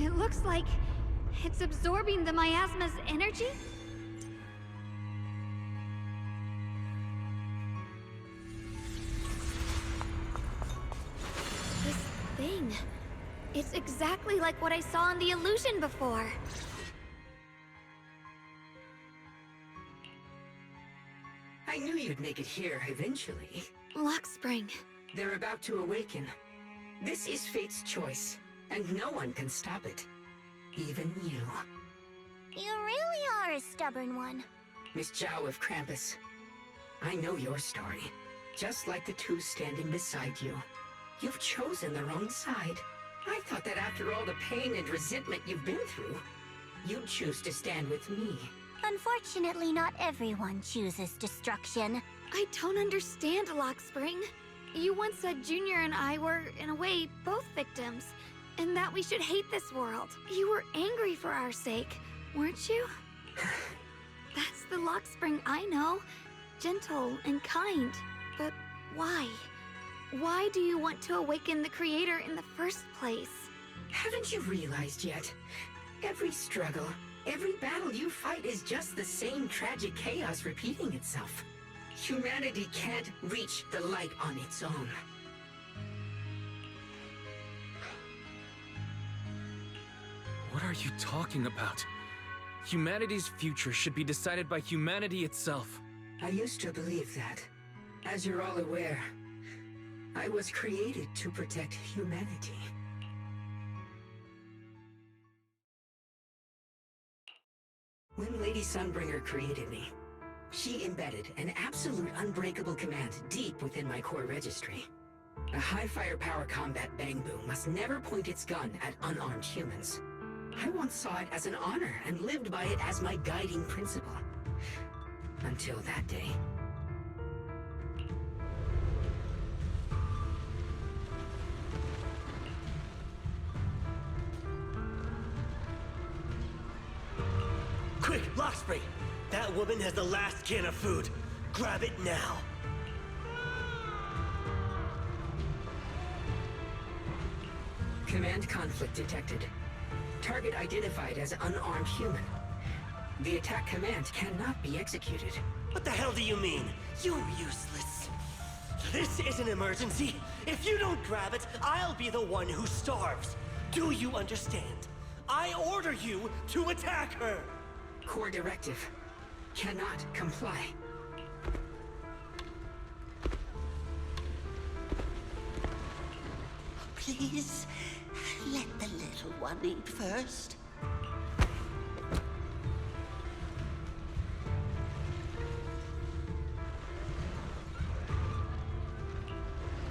It looks like it's absorbing the miasma's energy? This thing... It's exactly like what I saw in the illusion before. I knew you'd make it here eventually. Lock Spring. They're about to awaken. This is fate's choice, and no one can stop it. Even you. You really are a stubborn one. Miss Zhao of Krampus. I know your story. Just like the two standing beside you. You've chosen the wrong side. I thought that after all the pain and resentment you've been through, you'd choose to stand with me. Unfortunately, not everyone chooses destruction. I don't understand, Lock Spring. You once said Junior and I were, in a way, both victims, and that we should hate this world. You were angry for our sake, weren't you? That's the Lock Spring I know. Gentle and kind. But why? Why do you want to awaken the Creator in the first place? Haven't you realized yet? Every struggle, every battle you fight is just the same tragic chaos repeating itself. Humanity can't reach the light on its own. What are you talking about? Humanity's future should be decided by humanity itself. I used to believe that. As you're all aware, I was created to protect humanity. When Lady Sunbringer created me, she embedded an absolute unbreakable command deep within my core registry. A high firepower combat bangbu must never point its gun at unarmed humans. I once saw it as an honor and lived by it as my guiding principle. Until that day. Quick, Lockspring! That woman has the last can of food. Grab it now. Command conflict detected. Target identified as unarmed human. The attack command cannot be executed. What the hell do you mean? You useless. This is an emergency. If you don't grab it, I'll be the one who starves. Do you understand? I order you to attack her! Core directive. Cannot comply. Please, let the little one eat first.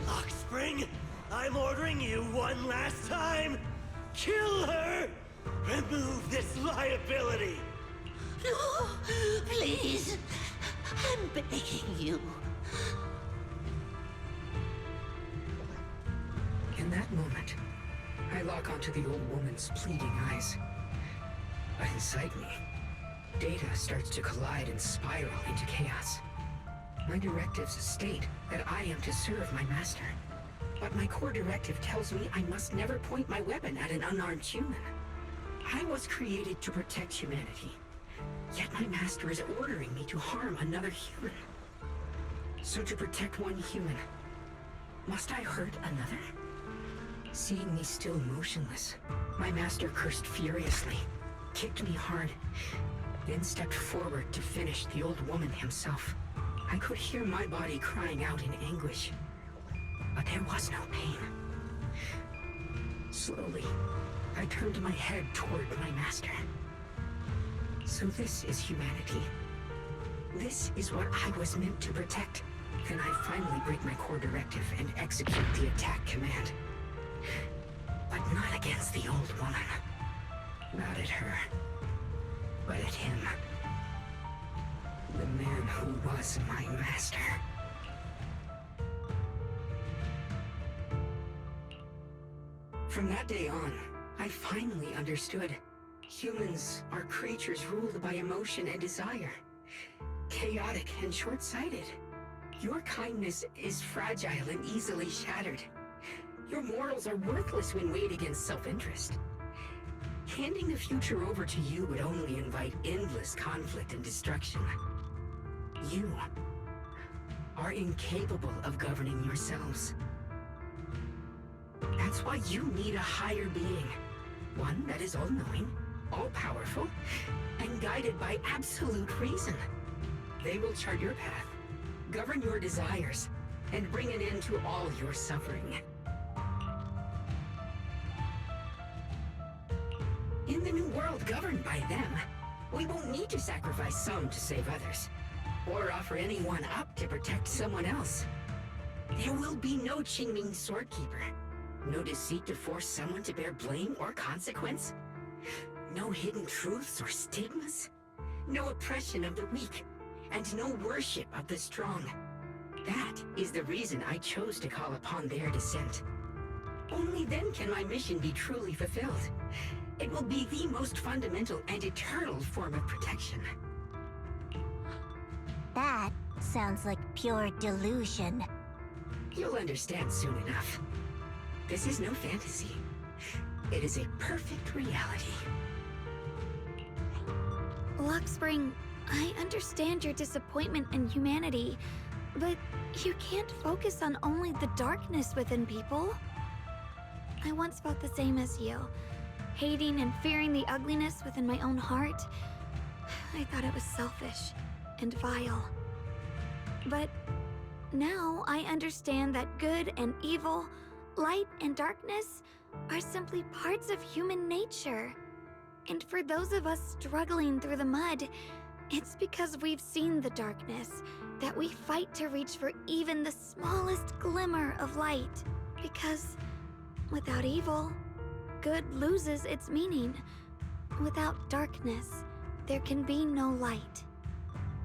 Lockspring, I'm ordering you one last time. Kill her! Remove this liability! No, please. I'm begging you. In that moment, I lock onto the old woman's pleading eyes. But inside me, data starts to collide and spiral into chaos. My directives state that I am to serve my master. But my core directive tells me I must never point my weapon at an unarmed human. I was created to protect humanity. Yet my master is ordering me to harm another human. So to protect one human, must I hurt another? Seeing me still motionless, my master cursed furiously, kicked me hard, then stepped forward to finish the old woman himself. I could hear my body crying out in anguish, but there was no pain. Slowly, I turned my head toward my master. So this is humanity. This is what I was meant to protect. Then I finally break my core directive and execute the attack command. But not against the old woman. Not at her. But at him. The man who was my master. From that day on, I finally understood. Humans are creatures ruled by emotion and desire. Chaotic and short-sighted. Your kindness is fragile and easily shattered. Your morals are worthless when weighed against self-interest. Handing the future over to you would only invite endless conflict and destruction. You are incapable of governing yourselves. That's why you need a higher being. One that is all-knowing, all-powerful, and guided by absolute reason. They will chart your path, govern your desires, and bring an end to all your suffering. In the new world governed by them, we won't need to sacrifice some to save others, or offer anyone up to protect someone else. There will be no Qingming Swordkeeper, no deceit to force someone to bear blame or consequence, no hidden truths or stigmas, no oppression of the weak, and no worship of the strong. That is the reason I chose to call upon their descent. Only then can my mission be truly fulfilled. It will be the most fundamental and eternal form of protection. That sounds like pure delusion. You'll understand soon enough. This is no fantasy. It is a perfect reality. Luxspring, I understand your disappointment in humanity, but you can't focus on only the darkness within people. I once felt the same as you, hating and fearing the ugliness within my own heart. I thought it was selfish and vile. But now I understand that good and evil, light and darkness are simply parts of human nature. And for those of us struggling through the mud, it's because we've seen the darkness that we fight to reach for even the smallest glimmer of light. Because without evil, good loses its meaning. Without darkness, there can be no light.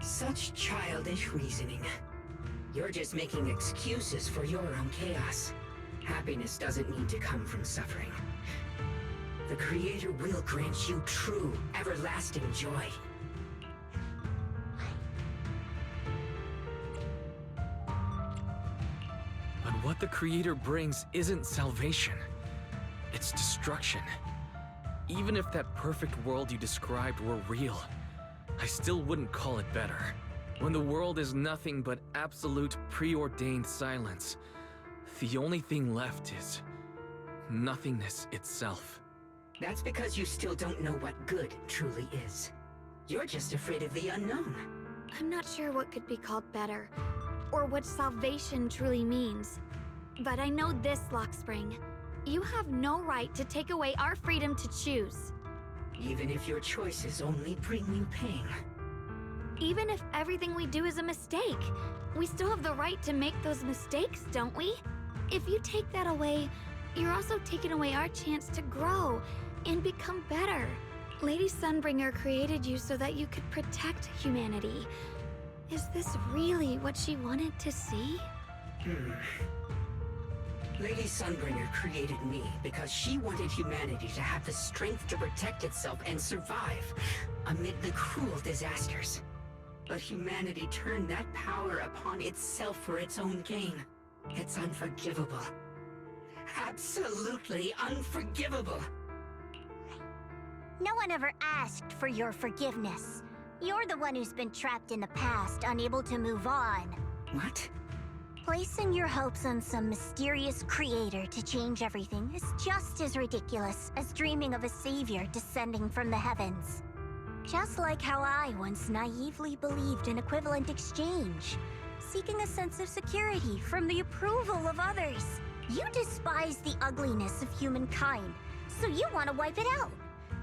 Such childish reasoning. You're just making excuses for your own chaos. Happiness doesn't need to come from suffering. The Creator will grant you true, everlasting joy. But what the Creator brings isn't salvation. It's destruction. Even if that perfect world you described were real, I still wouldn't call it better. When the world is nothing but absolute preordained silence, the only thing left is nothingness itself. That's because you still don't know what good truly is. You're just afraid of the unknown. I'm not sure what could be called better, or what salvation truly means. But I know this, Luxspring. You have no right to take away our freedom to choose. Even if your choices only bring you pain. Even if everything we do is a mistake, we still have the right to make those mistakes, don't we? If you take that away, you're also taking away our chance to grow and become better. Lady Sunbringer created you so that you could protect humanity. Is this really what she wanted to see? Lady Sunbringer created me because she wanted humanity to have the strength to protect itself and survive amid the cruel disasters. But humanity turned that power upon itself for its own gain. It's unforgivable. Absolutely unforgivable. No one ever asked for your forgiveness. You're the one who's been trapped in the past, unable to move on. What? Placing your hopes on some mysterious creator to change everything is just as ridiculous as dreaming of a savior descending from the heavens. Just like how I once naively believed in equivalent exchange, seeking a sense of security from the approval of others. You despise the ugliness of humankind, so you want to wipe it out.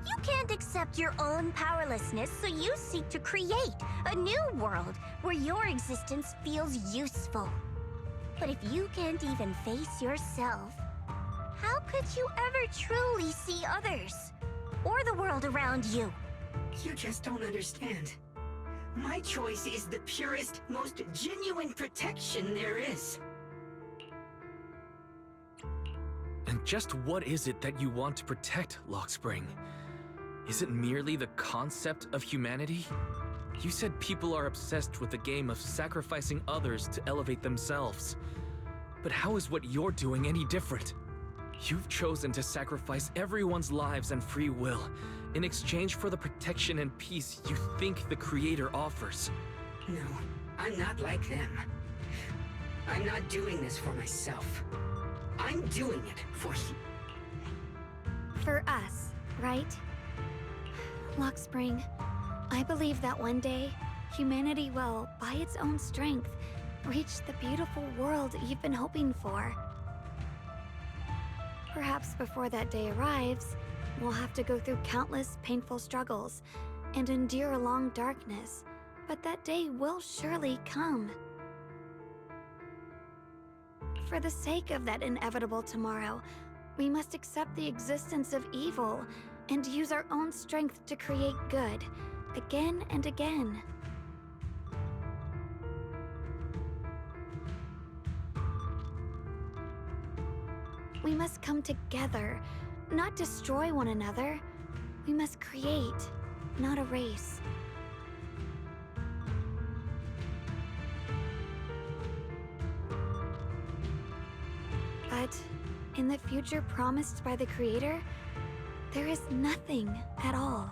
You can't accept your own powerlessness, so you seek to create a new world where your existence feels useful. But if you can't even face yourself, how could you ever truly see others? Or the world around you? You just don't understand. My choice is the purest, most genuine protection there is. And just what is it that you want to protect, Luxspring? Is it merely the concept of humanity? You said people are obsessed with the game of sacrificing others to elevate themselves. But how is what you're doing any different? You've chosen to sacrifice everyone's lives and free will in exchange for the protection and peace you think the Creator offers. No, I'm not like them. I'm not doing this for myself. I'm doing it for For us, right? Lock Spring, I believe that one day, humanity will, by its own strength, reach the beautiful world you've been hoping for. Perhaps before that day arrives, we'll have to go through countless painful struggles and endure a long darkness, but that day will surely come. For the sake of that inevitable tomorrow, we must accept the existence of evil and use our own strength to create good, again and again. We must come together, not destroy one another. We must create, not erase. But in the future promised by the Creator, there is nothing at all.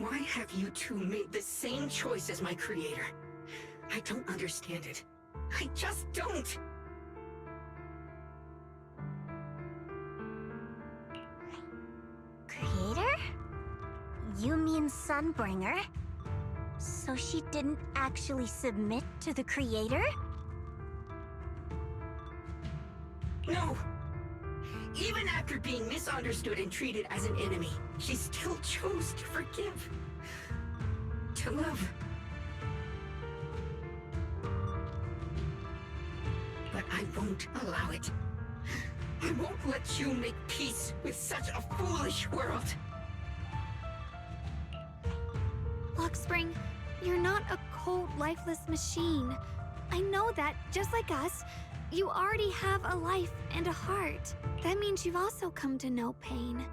Why have you two made the same choice as my Creator? I don't understand it. I just don't! Creator? You mean Sunbringer? So she didn't actually submit to the Creator? No! Even after being misunderstood and treated as an enemy, she still chose to forgive. To love. But I won't allow it. I won't let you make peace with such a foolish world. Lock Spring, you're not a cold, lifeless machine. I know that, just like us, you already have a life and a heart. That means you've also come to know pain.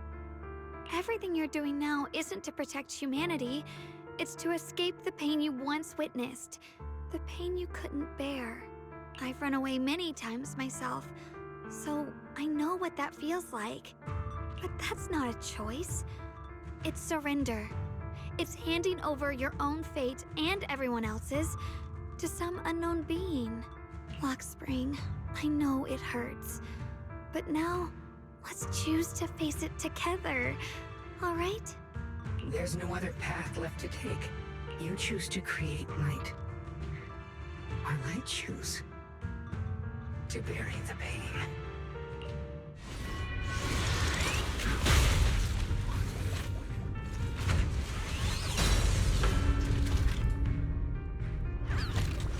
Everything you're doing now isn't to protect humanity. It's to escape the pain you once witnessed. The pain you couldn't bear. I've run away many times myself, so I know what that feels like. But that's not a choice. It's surrender. It's handing over your own fate and everyone else's to some unknown being. Lock Spring, I know it hurts. But now, let's choose to face it together, all right? There's no other path left to take. You choose to create light. While I choose to bury the pain.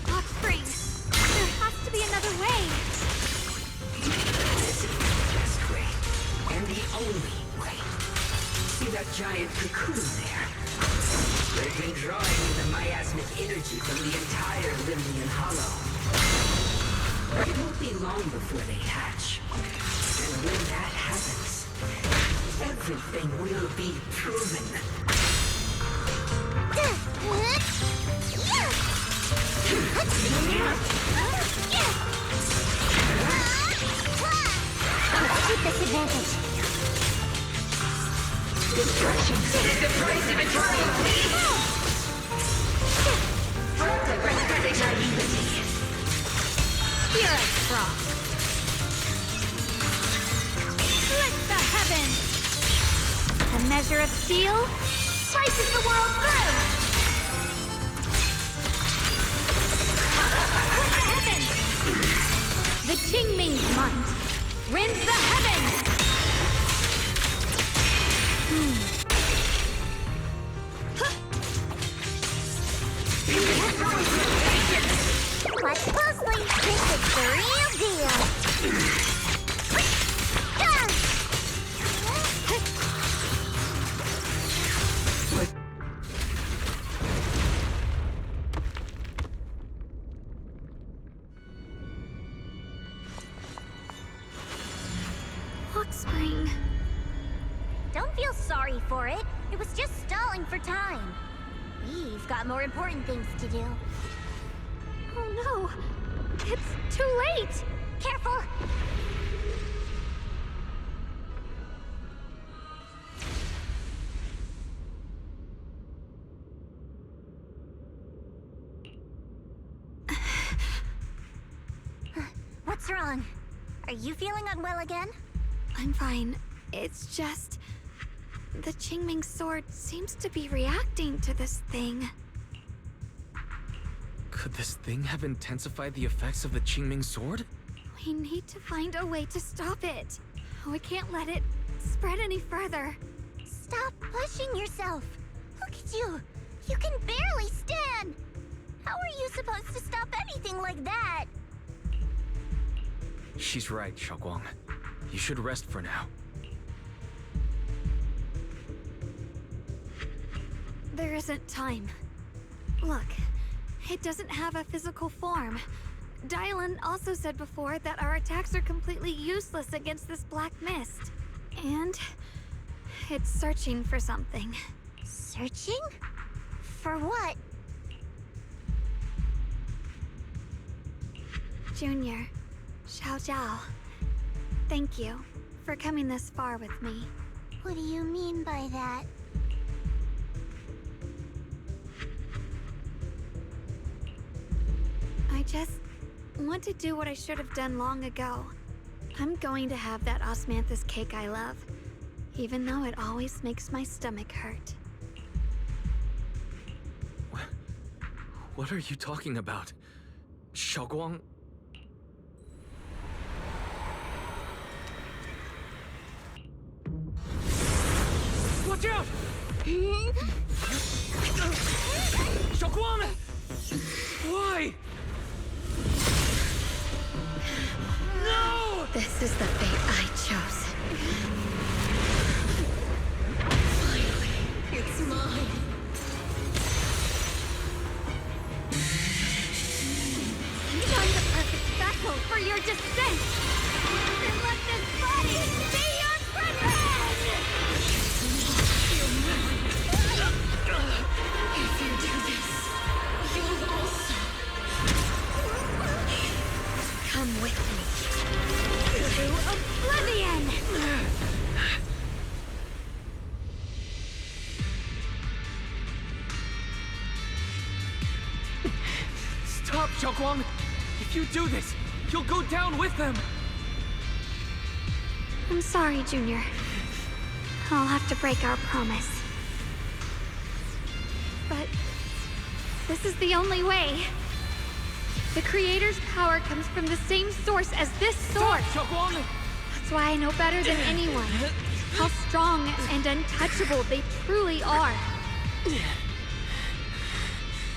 Lock Spring, there has to be another way. This is the best way, and the only way. See that giant cocoon there? They've been drawing in the miasmic energy from the entire Limnian Hollow. It won't be long before they hatch. And when that happens, everything will be proven. Keep this advantage. Destruction is the price of eternal peace! Prophetic naivety. Spirit Frost. Split the heavens. A measure of steel slices the world through. Split the heavens. The Qingming's might rends the heavens. Watch closely. This is the real deal. thing. Don't feel sorry for it. It was just stalling for time. We've got more important things to do. Oh no! It's too late! Careful! What's wrong? Are you feeling unwell again? I'm fine. It's just... the Qingming sword seems to be reacting to this thing. Could this thing have intensified the effects of the Qingming sword? We need to find a way to stop it. We can't let it spread any further. Stop pushing yourself. Look at you. You can barely stand. How are you supposed to stop anything like that? She's right, Xiaoguang. You should rest for now. There isn't time. Look, it doesn't have a physical form. Dylan also said before that our attacks are completely useless against this black mist. And it's searching for something. Searching? For what? Junior, Xiao Zhao, thank you for coming this far with me. What do you mean by that? I just want to do what I should have done long ago. I'm going to have that osmanthus cake I love, even though it always makes my stomach hurt. What are you talking about? Xiaoguang? Watch out! Xiaoguang! Why? No! This is the fate I chose. Finally, it's mine. I'm the perfect vessel for your descent! And let this body be your prison! If you do this, you'll also... Come with me. To oblivion! Stop, Xiaoguang! If you do this, you'll go down with them! I'm sorry, Junior. I'll have to break our promise. But this is the only way. The Creator's power comes from the same source as this sword. Stop, Xiaoguang! That's why I know better than anyone how strong and untouchable they truly are.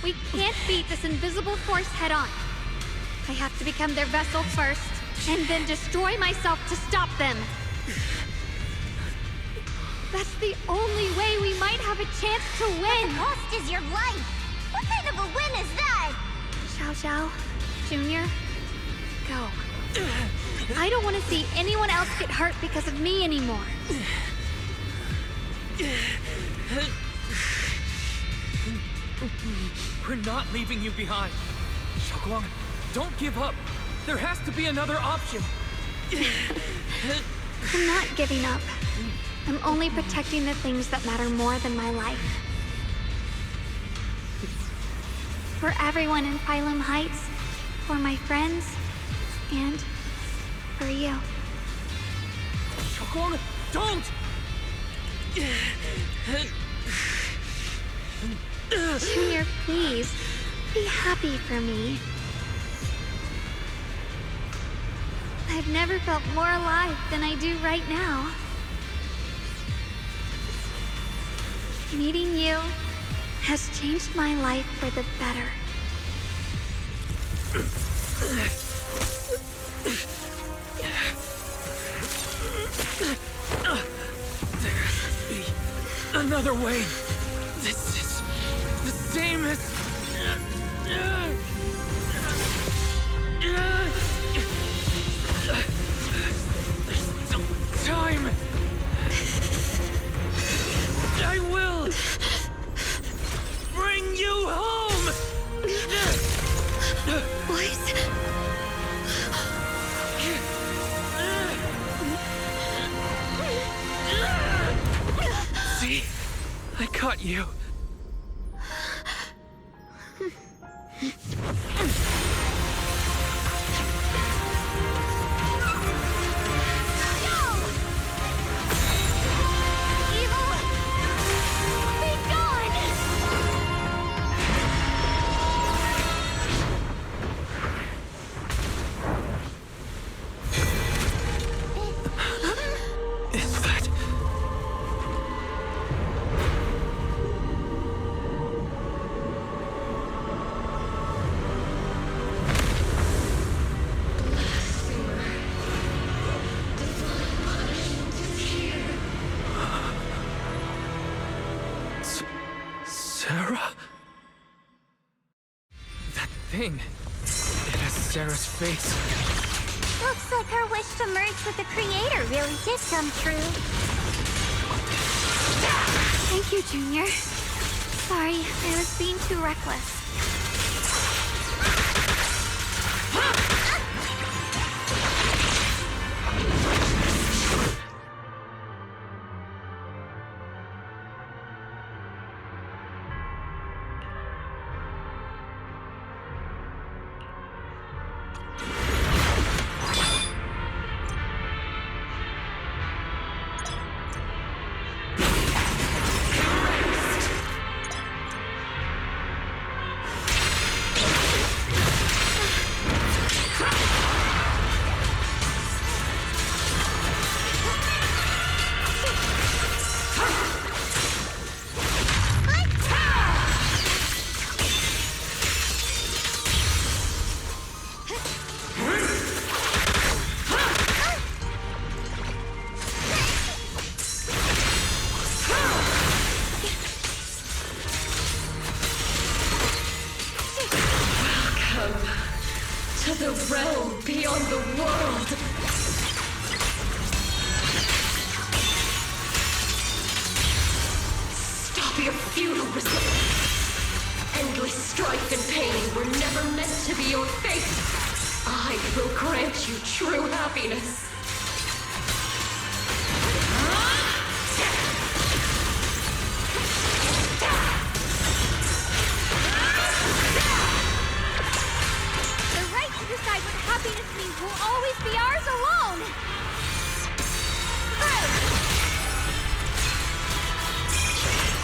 We can't beat this invisible force head on. I have to become their vessel first, and then destroy myself to stop them. That's the only way we might have a chance to win. The cost is your life. What kind of a win is that? Xiao Zhao, Junior, go. I don't want to see anyone else get hurt because of me anymore. We're not leaving you behind. Xiaoguang, don't give up. There has to be another option. I'm not giving up. I'm only protecting the things that matter more than my life. For everyone in Phylum Heights, for my friends, and for you. Xiaoguang, don't! Junior, please, be happy for me. I've never felt more alive than I do right now. Meeting you has changed my life for the better. There has to be another way. This is the same as... There's still time. got you. Is that... Sarah? That thing. It has Sarah's face. Looks like her wish to merge with the Creator really did come true. Thank you, Junior. Sorry, I was being too reckless. To the realm beyond the world. Stop your futile resistance. Endless strife and pain were never meant to be your fate. I will grant you true happiness. Decide what happiness means will always be ours alone!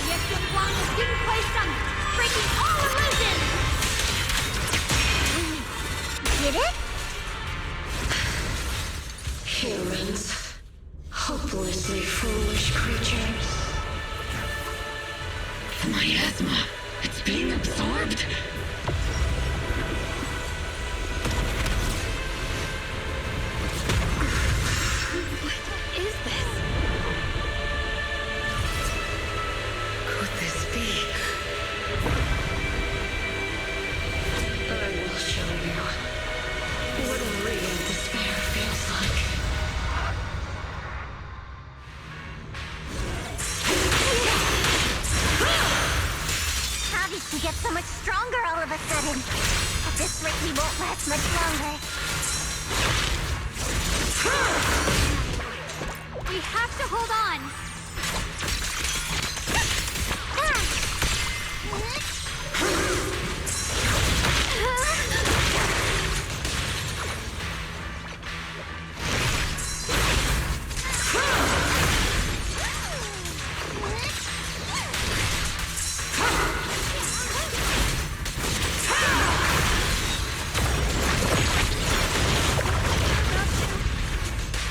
The Extra Plan has been placed on breaking all illusions! Did it? Humans. Hopelessly foolish creatures. The miasma. It's being absorbed. We get so much stronger all of a sudden. At this rate, we won't last much longer. We have to hold on!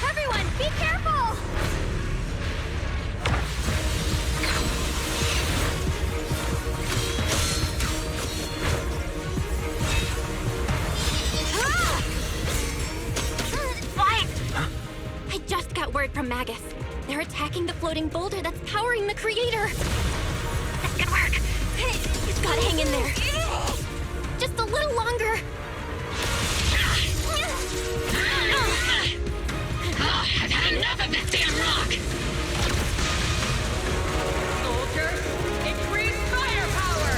Everyone, be careful! I just got word from Magus. They're attacking the floating boulder that's powering the Creator. That's good work. You've got to hang in there. Just a little longer. I've had enough of this damn rock! Soldiers, increase firepower!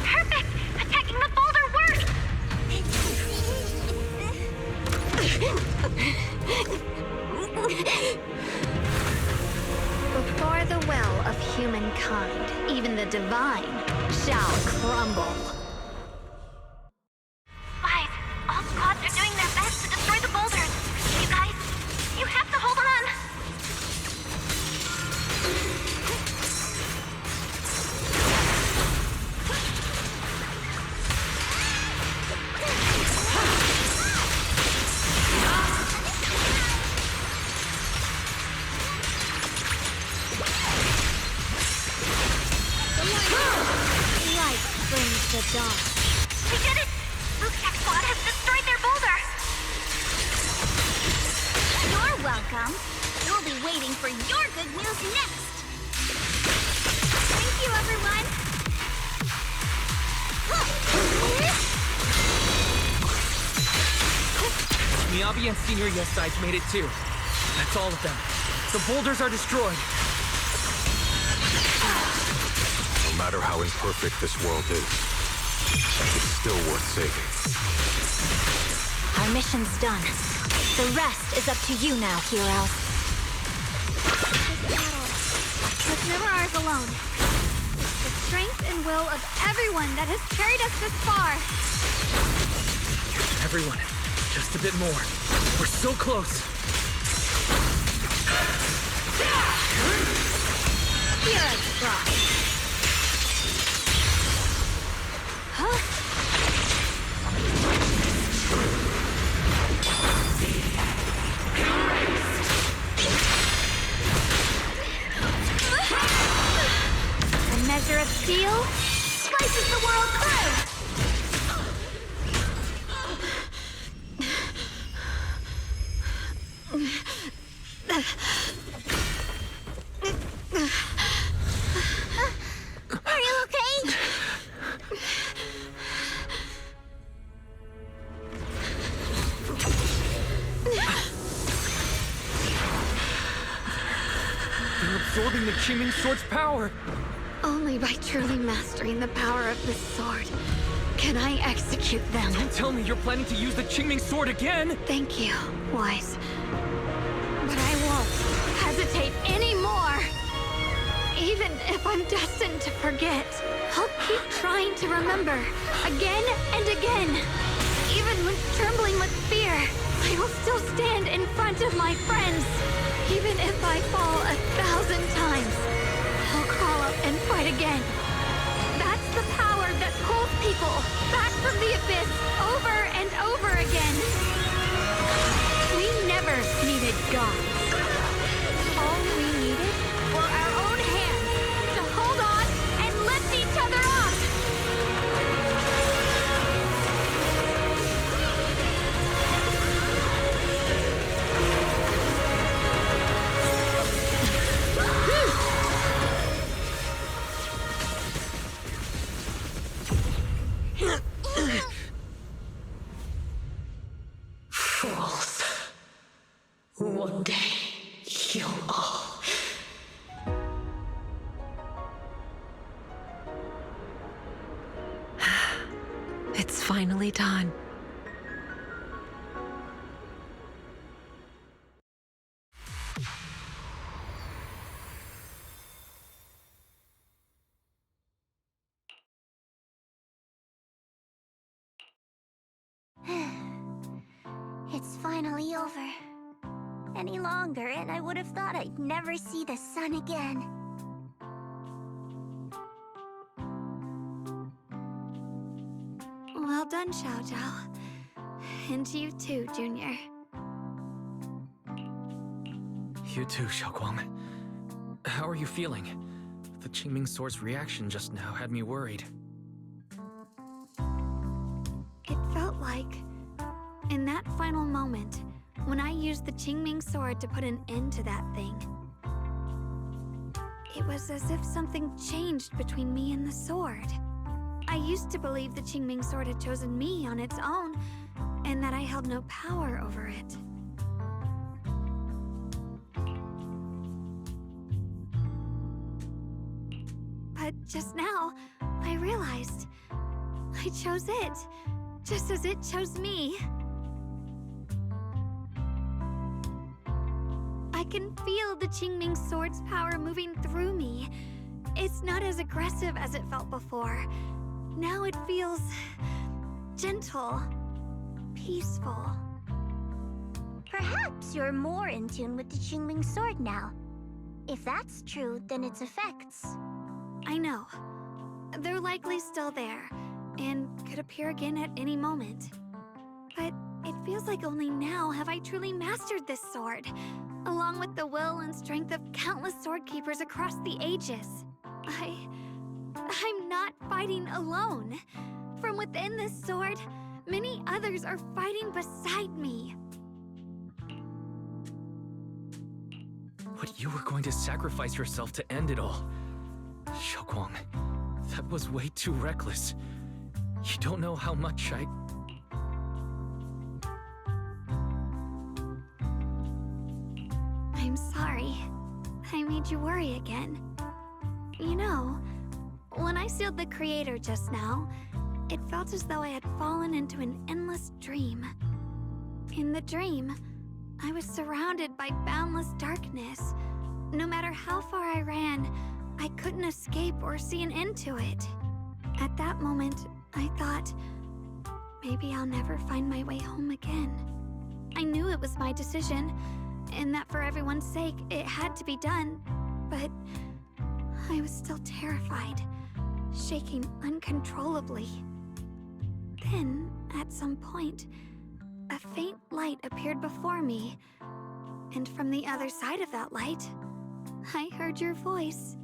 Perfect! Attacking the boulder worked! humankind, even the divine, shall crumble. Guys, all squads are doing their best to destroy the boulders. You guys, you have to hold on. Light brings the dawn. We did it! Luke's tech squad has destroyed their boulder! You're welcome. We'll be waiting for your good news next! Thank you, everyone! Miyabi and Senior Yes Sides made it too. That's all of them. The boulders are destroyed. No matter how imperfect this world is, it's still worth saving. Our mission's done. The rest is up to you now, heroes. This battle was never ours alone. It's the strength and will of everyone that has carried us this far. Everyone, just a bit more. We're so close. Heroes frost. Huh? A measure of steel slices the world through! Are you okay? They're absorbing the Qingming Sword's power. Only by truly mastering the power of this sword can I execute them. Don't tell me you're planning to use the Qingming Sword again! Thank you, Wise. But I won't hesitate anymore. Even if I'm destined to forget, I'll keep trying to remember again and again. Even when trembling with fear, I will still stand in front of my friends. Even if I fall 1,000 times, I'll crawl up and fight again. That's the power that pulls people back from the abyss over and over again. We never needed gods. All we needed were our own hands to hold on and lift each other up. Fools. One day, you'll all... It's finally done. It's finally over. Any longer, and I would have thought I'd never see the sun again. Well done, Xiao Zhao. And you too, Junior. You too, Xiaoguang. How are you feeling? The Qingming Sword's reaction just now had me worried. It felt like, in that final moment, when I used the Qingming Sword to put an end to that thing, it was as if something changed between me and the sword. I used to believe the Qingming Sword had chosen me on its own, and that I held no power over it. But just now, I realized I chose it, just as it chose me. I can feel the Qingming Sword's power moving through me, It's not as aggressive as it felt before. Now it feels gentle, peaceful. Perhaps you're more in tune with the Qingming sword now. If that's true, then its effects. I know. They're likely still there, and could appear again at any moment. But it feels like only now have I truly mastered this sword, along with the will and strength of countless sword keepers across the ages. I'm not fighting alone. From within this sword, many others are fighting beside me. But you were going to sacrifice yourself to end it all. Xiaoguang, that was way too reckless. You don't know how much I'm sorry. I made you worry again. You know, when I sealed the Creator just now, it felt as though I had fallen into an endless dream. In the dream, I was surrounded by boundless darkness. No matter how far I ran, I couldn't escape or see an end to it. At that moment, I thought, maybe I'll never find my way home again. I knew it was my decision, and that for everyone's sake, it had to be done, but I was still terrified, shaking uncontrollably. Then, at some point, a faint light appeared before me, and from the other side of that light, I heard your voice.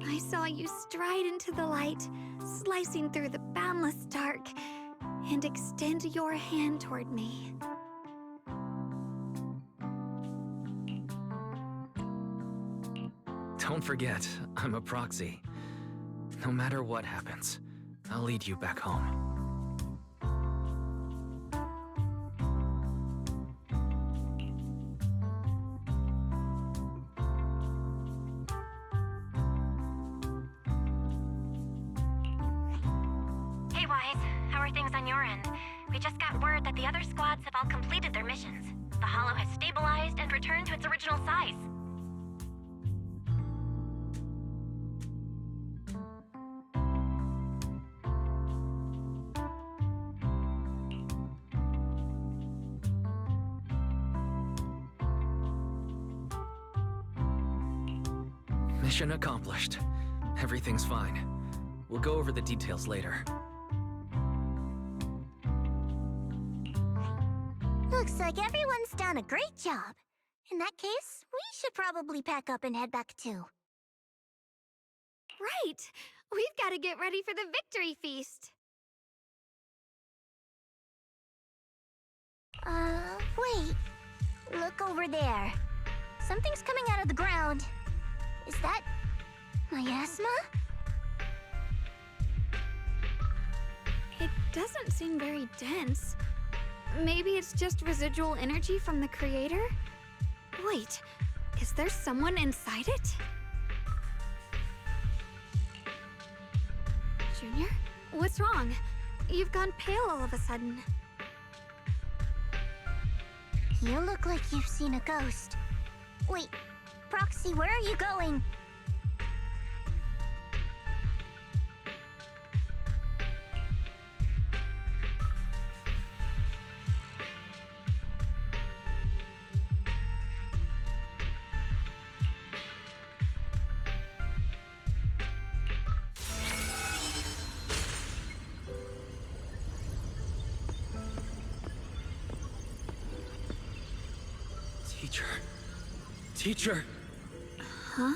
I saw you stride into the light, slicing through the boundless dark, and extend your hand toward me. Don't forget, I'm a proxy. No matter what happens, I'll lead you back home. Hey, Wise. How are things on your end? We just got word that the other squads have all completed their missions. The Hollow has stabilized and returned to its original size. Mission accomplished. Everything's fine. We'll go over the details later. Looks like everyone's done a great job. In that case, we should probably pack up and head back too. Right! We've got to get ready for the victory feast! Wait. Look over there. Something's coming out of the ground. Is that miasma? It doesn't seem very dense. Maybe it's just residual energy from the Creator? Wait, is there someone inside it? Junior? What's wrong? You've gone pale all of a sudden. You look like you've seen a ghost. Wait, Proxy, where are you going? Teacher! Huh?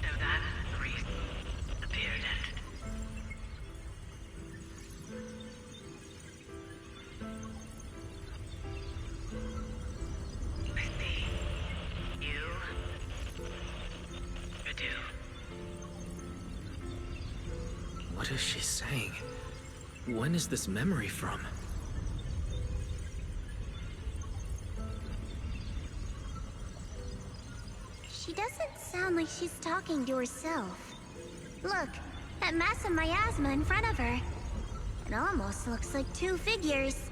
So that's the reason appeared at. I see. You do. What is she saying? When is this memory from? She doesn't sound like she's talking to herself. Look, that massive miasma in front of her. It almost looks like two figures.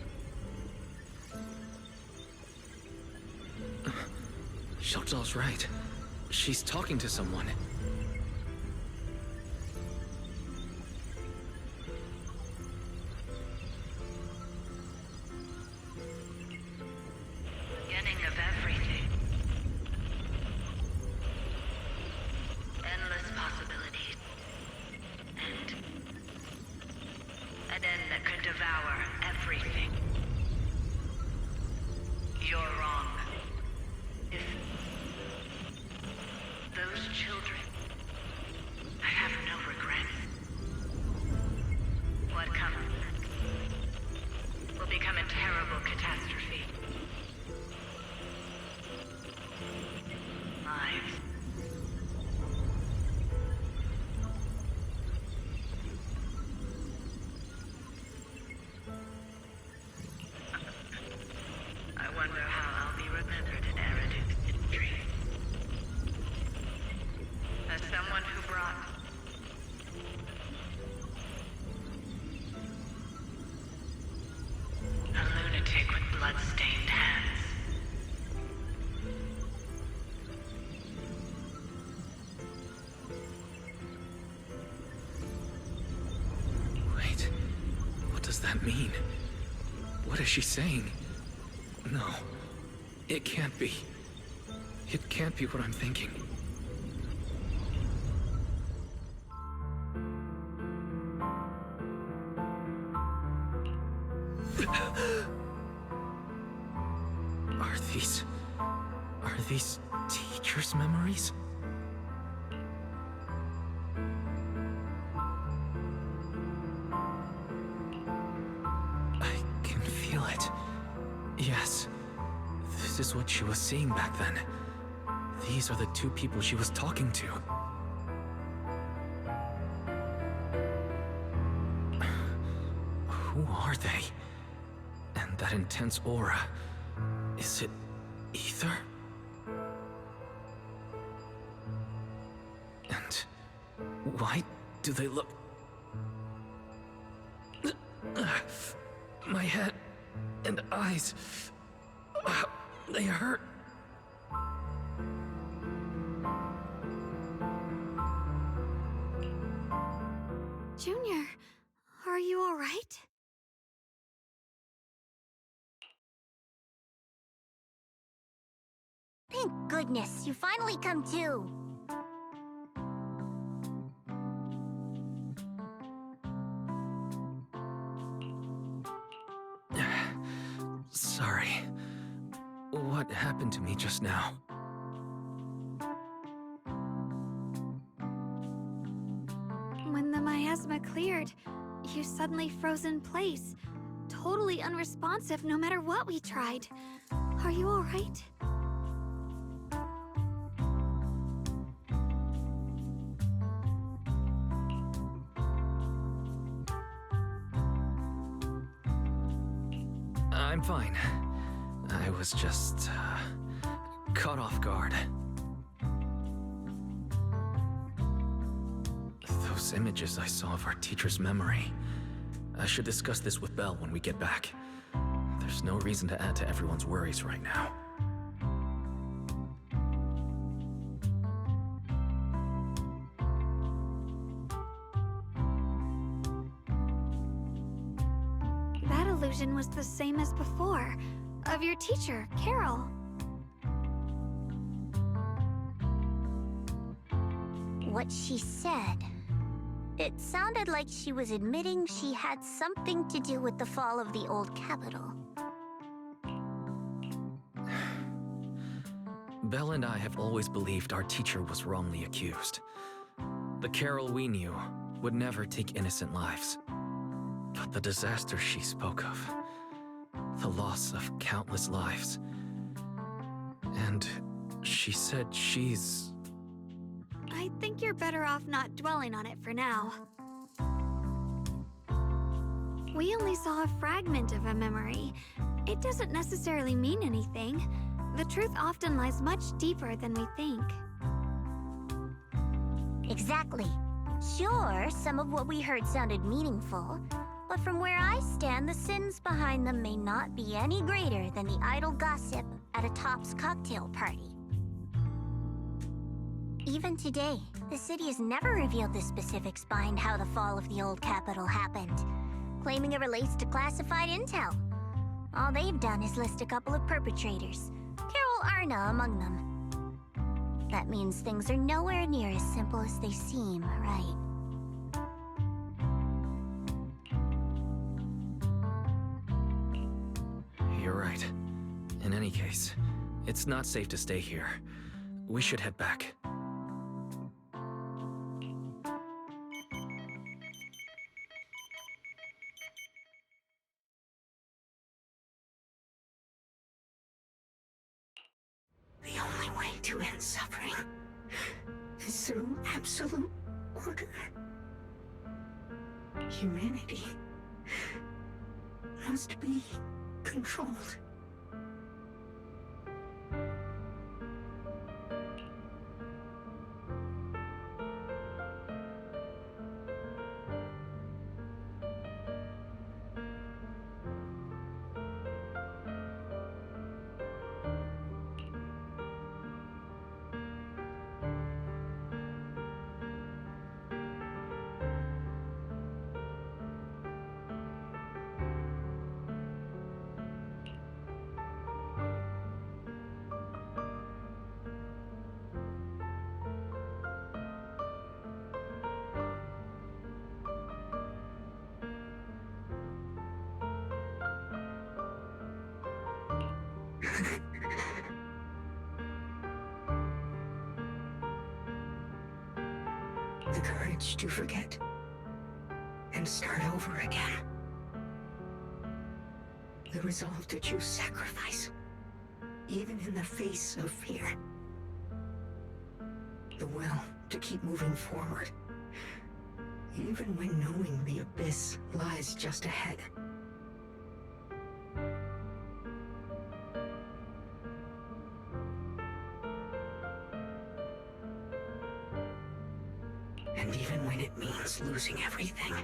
Xiaozhao's right. She's talking to someone. Beginning of everything. Endless possibilities. An end that could devour everything. You're wrong. If those children, I have no regrets. What comes will become a terrible catastrophe. Lives. I wonder how I'll be remembered in Eridu's history. As someone who brought a lunatic with blood-stained hands. Wait, what does that mean? What is she saying? No, it can't be. It can't be what I'm thinking. Are these teachers' memories? I can feel it. Yes, this is what she was seeing back then. These are the two people she was talking to. Who are they? And that intense aura, is it ether? And why do they look... My head and eyes, they hurt. Junior, are you all right? Thank goodness, you finally come to. Sorry. What happened to me just now? When the miasma cleared, you suddenly froze in place. Totally unresponsive no matter what we tried. Are you all right? I'm fine. I was just, caught off guard. Those images I saw of our teacher's memory. I should discuss this with Belle when we get back. There's no reason to add to everyone's worries right now. That illusion was the same as before, of your teacher, Carol. What she said. It sounded like she was admitting she had something to do with the fall of the old capital. Belle and I have always believed our teacher was wrongly accused. The Carol we knew would never take innocent lives. But the disaster she spoke of, the loss of countless lives, and she said she's... I think you're better off not dwelling on it for now. We only saw a fragment of a memory. It doesn't necessarily mean anything. The truth often lies much deeper than we think. Exactly. Sure, some of what we heard sounded meaningful, but from where I stand, the sins behind them may not be any greater than the idle gossip at a Top's cocktail party. Even today, the city has never revealed the specifics behind how the fall of the old capital happened, claiming it relates to classified intel. All they've done is list a couple of perpetrators, Carol Arna among them. That means things are nowhere near as simple as they seem, right? You're right. In any case, it's not safe to stay here. We should head back. The only way to end suffering is through absolute order. Humanity must be controlled. The courage to forget and start over again. The resolve to choose sacrifice, even in the face of fear. The will to keep moving forward, even when knowing the abyss lies just ahead. And even when it means losing everything.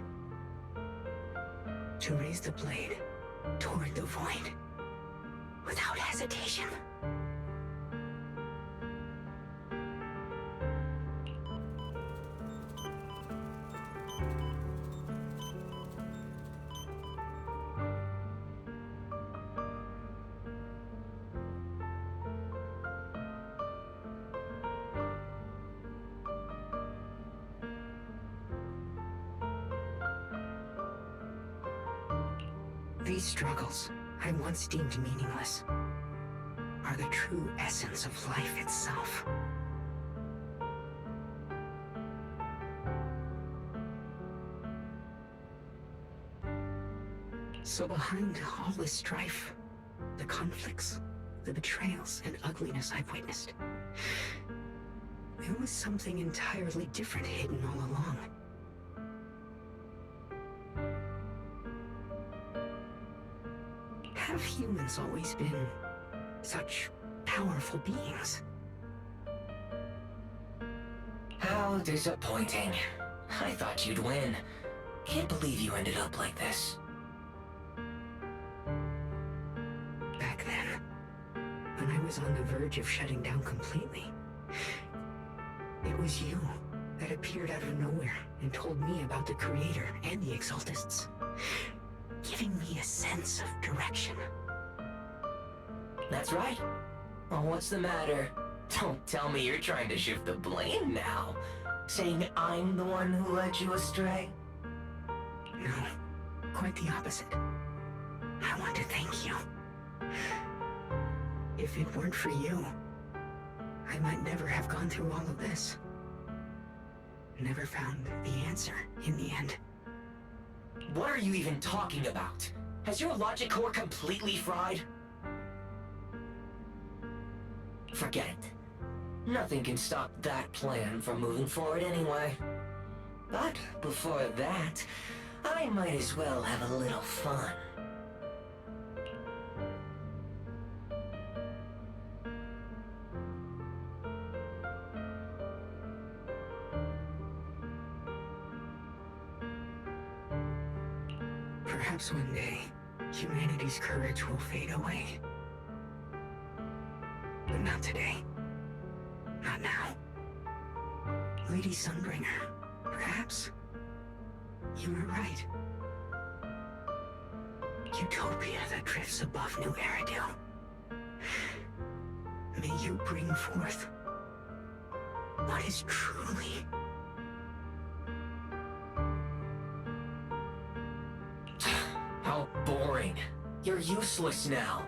To raise the blade toward the void without hesitation. These struggles, I once deemed meaningless, are the true essence of life itself. So behind all the strife, the conflicts, the betrayals, and ugliness I've witnessed, there was something entirely different hidden all along. Have humans always been such powerful beings? How disappointing. I thought you'd win. Can't believe you ended up like this. Back then, when I was on the verge of shutting down completely, it was you that appeared out of nowhere and told me about the Creator and the Exaltists, giving me a sense of direction. That's right. Well, what's the matter? Don't tell me you're trying to shift the blame now. Saying I'm the one who led you astray? No, quite the opposite. I want to thank you. If it weren't for you, I might never have gone through all of this. Never found the answer in the end. What are you even talking about? Has your logic core completely fried? Forget it. Nothing can stop that plan from moving forward anyway. But before that, I might as well have a little fun. Perhaps one day, humanity's courage will fade away. But not today. Not now. Lady Sunbringer, perhaps you were right. Utopia that drifts above New Eridu. May you bring forth what is truly... How boring. You're useless now.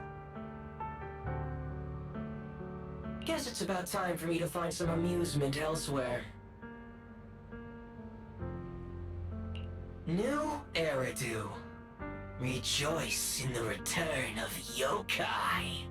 Guess it's about time for me to find some amusement elsewhere. New Eridu. Rejoice in the return of yokai.